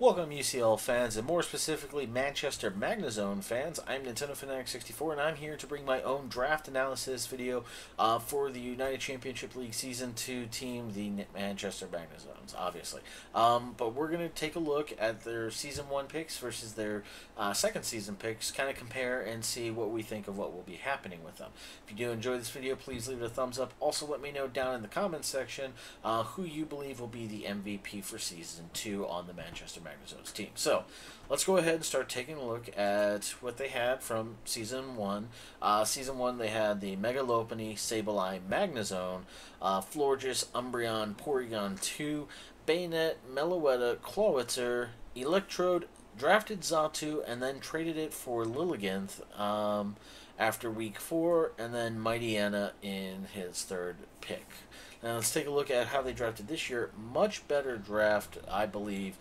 Welcome, UCL fans, and more specifically, Manchester Magnezone fans. I'm Nintendo Fanatic 64, and I'm here to bring my own draft analysis video for the United Championship League Season 2 team, the Manchester Magnezones, obviously. But we're going to take a look at their Season 1 picks versus their second season picks, kind of compare and see what we think of what will be happening with them. If you do enjoy this video, please leave it a thumbs up. Also, let me know down in the comments section who you believe will be the MVP for Season 2 on the Manchester Magnezones team. So let's go ahead and start taking a look at what they had from Season 1. Season 1, they had the Megalopony, Sableye, Magnezone, Florges, Umbreon, Porygon 2, Bayonet, Meloetta, Clawitzer, Electrode, drafted Xatu, and then traded it for Lilligant after week 4, and then Mightyena in his third pick. Now let's take a look at how they drafted this year. Much better draft, I believe,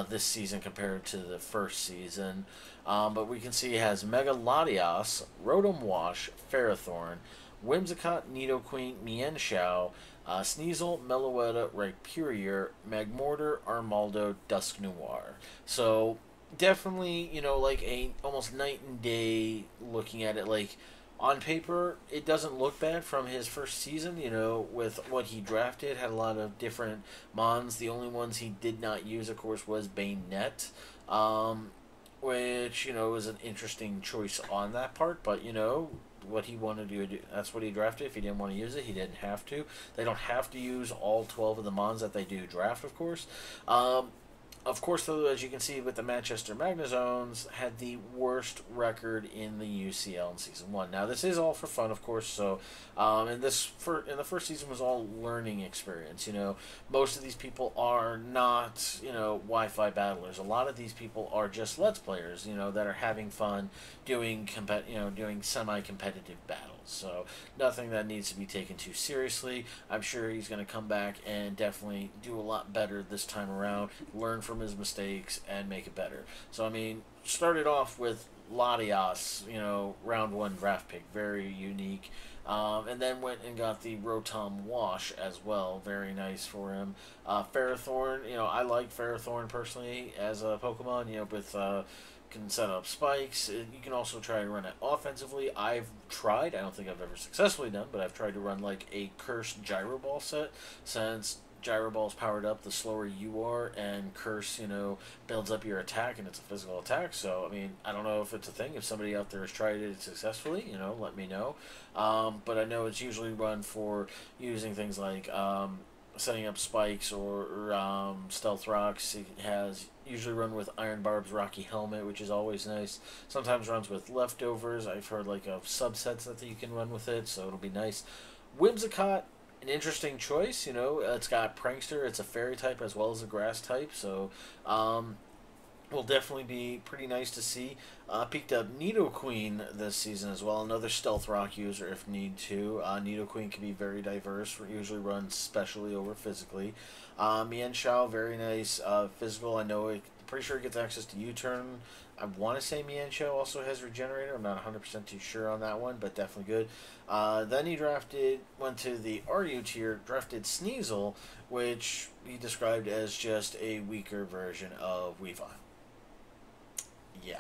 this season compared to the first season. But we can see it has Mega Latias, Rotom Wash, Ferrothorn, Whimsicott, Nidoqueen, Mienshao, Sneasel, Meloetta, Rhyperior, Magmortar, Armaldo, Dusknoir. So definitely, like a almost night and day looking at it. Like on paper, it doesn't look bad from his first season, with what he drafted. Had a lot of different mons. The only ones he did not use, of course, was Bayonet, which, was an interesting choice on that part. But, what he wanted to do, that's what he drafted. If he didn't want to use it, he didn't have to. They don't have to use all 12 of the mons that they do draft, of course. Of course, though, as you can see with the Manchester Magnezones, had the worst record in the UCL in Season 1. Now, this is all for fun, of course, so, and in the first season was all learning experience, Most of these people are not, Wi-Fi battlers. A lot of these people are just Let's Players, that are having fun doing, doing semi-competitive battles. So, nothing that needs to be taken too seriously. I'm sure he's going to come back and definitely do a lot better this time around, learn from his mistakes, and make it better. So, I mean, started off with Latias, round 1 draft pick, very unique. And then went and got the Rotom Wash as well, very nice for him. Ferrothorn, I like Ferrothorn personally as a Pokemon, with can set up spikes. You can also try to run it offensively. I've tried, I don't think I've ever successfully done, but I've tried to run like a cursed Gyro Ball set, since Gyro Ball's powered up the slower you are, and Curse, builds up your attack, and it's a physical attack. So, I mean, I don't know if it's a thing. If somebody out there has tried it successfully, let me know. But I know it's usually run for using things like setting up spikes or stealth rocks. It has usually run with Iron Barb's Rocky Helmet, which is always nice. Sometimes runs with leftovers. I've heard like of subsets that you can run with it, so it'll be nice. Whimsicott, an interesting choice. It's got Prankster. It's a fairy type as well as a grass type, so will definitely be pretty nice to see. Picked up Nidoqueen this season as well, another Stealth Rock user if need to. Nidoqueen can be very diverse, usually runs specially over physically. Mienshao, very nice physical. I know pretty sure it gets access to U-turn. I want to say Mienshao also has Regenerator. I'm not 100% too sure on that one, but definitely good. Then he went to the RU tier, drafted Sneasel, which he described as just a weaker version of Weavile. Yeah.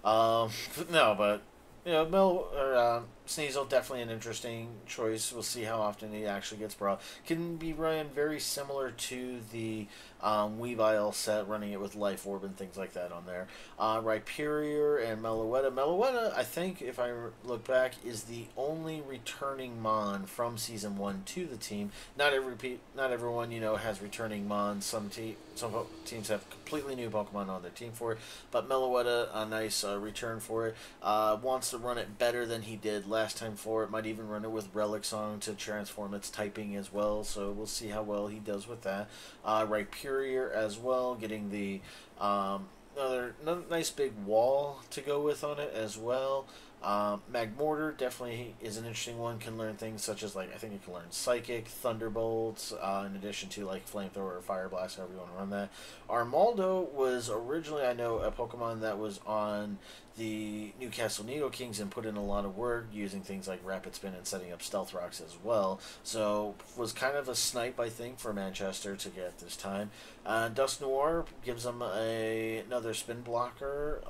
No, but Sneasel, definitely an interesting choice. We'll see how often he actually gets brought. Can be run very similar to the Weavile set, running it with Life Orb and things like that on there. Rhyperior and Meloetta. Meloetta, I think, if I look back, is the only returning Mon from Season 1 to the team. Not everyone, has returning Mon. Some teams have completely new Pokemon on their team for it. But Meloetta, a nice return for it. Wants to run it better than he did last time for it. Might even run it with Relic Song to transform its typing as well. So we'll see how well he does with that. Rhyperior as well, getting the another nice big wall to go with on it as well. Magmortar definitely is an interesting one. Can learn things such as, like, I think it can learn Psychic, Thunderbolts, in addition to like Flamethrower or Fire Blast, however you want to run that. Armaldo was originally, I know, a Pokemon that was on the Newcastle Needle Kings and put in a lot of work using things like Rapid Spin and setting up Stealth Rocks as well. So was kind of a snipe, I think, for Manchester to get this time. Dust Noir gives them another spin blocker.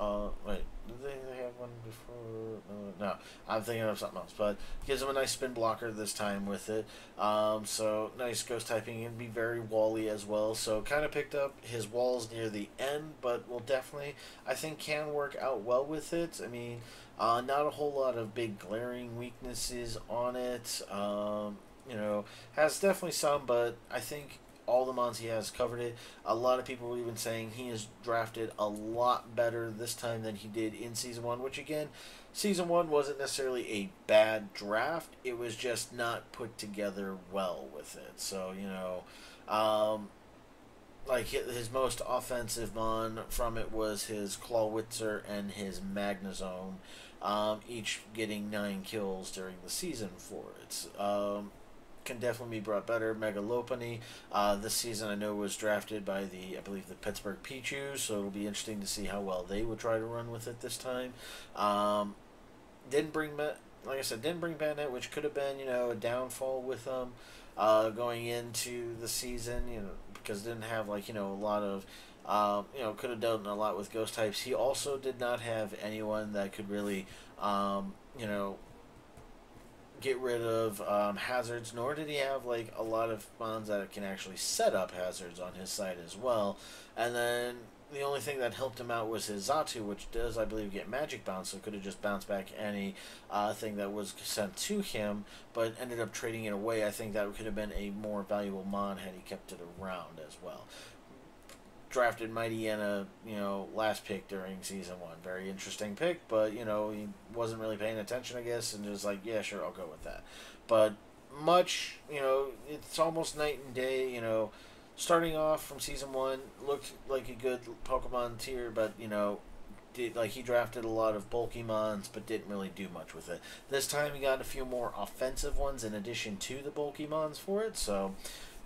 Wait, did they have one before? No, I'm thinking of something else. But gives them a nice spin blocker this time with it. So nice ghost typing and be very wally as well. So kind of picked up his walls near the end, but will definitely, I think, can work out well with it. I mean, not a whole lot of big glaring weaknesses on it. Has definitely some, but I think all the mons he has covered it. A lot of people are even saying he is drafted a lot better this time than he did in Season 1, which again, Season 1 wasn't necessarily a bad draft. It was just not put together well with it. So, like his most offensive mon from it was his Clawitzer and his Magnezone, each getting 9 kills during the season for it. Can definitely be brought better. Megalopony this season I know was drafted by I believe the Pittsburgh Pichu, so it'll be interesting to see how well they would try to run with it this time. Didn't bring like I said, didn't bring Bandit, which could have been a downfall with them going into the season, because didn't have a lot of could have done a lot with ghost types. He also did not have anyone that could really get rid of hazards, nor did he have a lot of mons that can actually set up hazards on his side as well. And then the only thing that helped him out was his Zatu, which does, I believe, get magic bounce, so could have just bounced back any thing that was sent to him, but ended up trading it away. I think that could have been a more valuable mon had he kept it around as well. Drafted Mighty Anna, last pick during Season 1. Very interesting pick, but, he wasn't really paying attention, I guess, and just yeah, sure, I'll go with that. But it's almost night and day, starting off from Season 1, looked like a good Pokemon tier, but, he drafted a lot of bulky mons, but didn't really do much with it. This time he got a few more offensive ones in addition to the bulky mons for it, so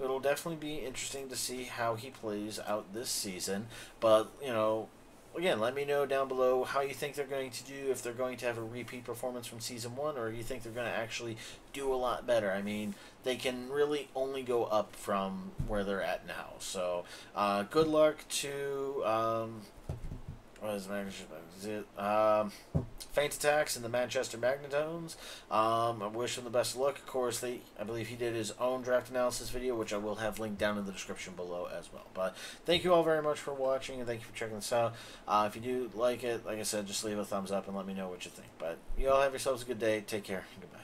it'll definitely be interesting to see how he plays out this season. But, again, let me know down below how you think they're going to do, if they're going to have a repeat performance from Season 1, or you think they're going to actually do a lot better. I mean, they can really only go up from where they're at now. So, good luck to... what is it? Faint Attacks and the Manchester Magnezones. I wish him the best of luck. Of course, I believe he did his own draft analysis video, which I will have linked down in the description below as well. But thank you all very much for watching, and thank you for checking this out. If you do like it, like I said, just leave a thumbs up and let me know what you think. But you all have yourselves a good day. Take care. Goodbye.